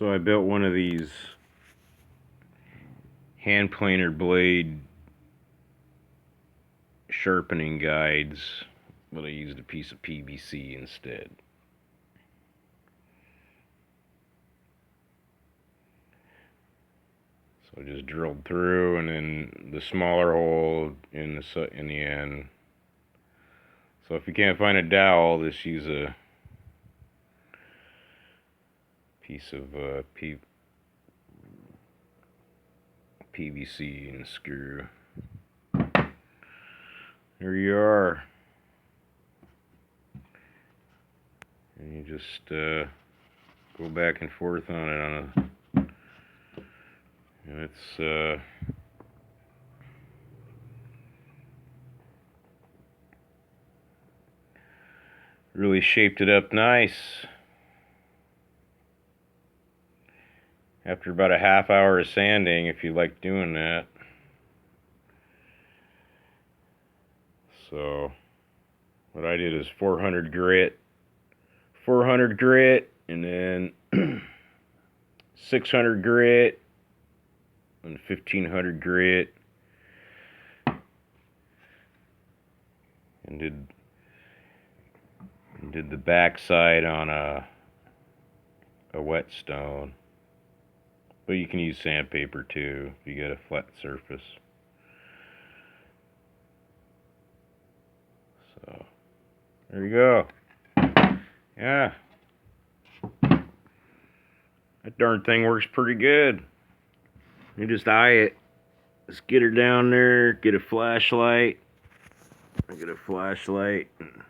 So I built one of these hand planer blade sharpening guides, but I used a piece of PVC instead. So I just drilled through, and then the smaller hole in the end. So if you can't find a dowel, just use a piece of PVC and screw. There you are. And you just go back and forth on it and it's really shaped it up nice. After about a half hour of sanding, if you like doing that. So what I did is 400 grit, and then 600 grit and 1500 grit, and did the back side on a whetstone. But you can use sandpaper too if you get a flat surface. So there you go. Yeah, that darn thing works pretty good. You just eye it. Just get her down there, get a flashlight. And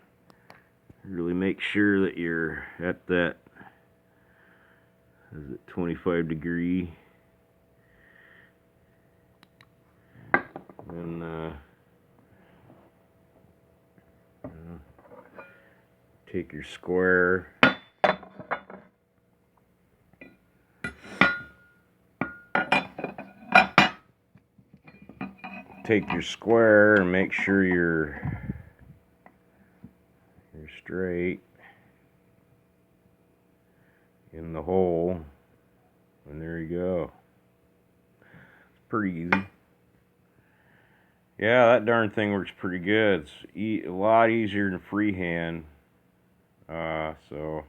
really make sure that you're at that, is it 25 degree? And take your square. Take your square and make sure you're straight in the hole, and there you go. It's pretty easy. Yeah, that darn thing works pretty good. It's a lot easier than freehand. So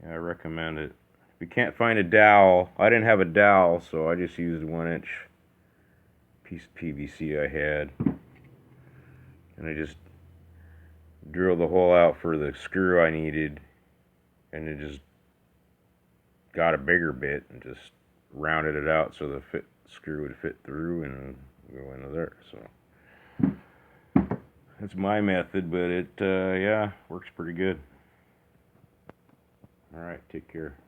yeah, I recommend it. If you can't find a dowel, I didn't have a dowel, so I just used a 1-inch piece of PVC I had, and I just drilled the hole out for the screw I needed, and then just got a bigger bit and just rounded it out so the screw would fit through and go into there. So that's my method, but it yeah, works pretty good. All right, take care.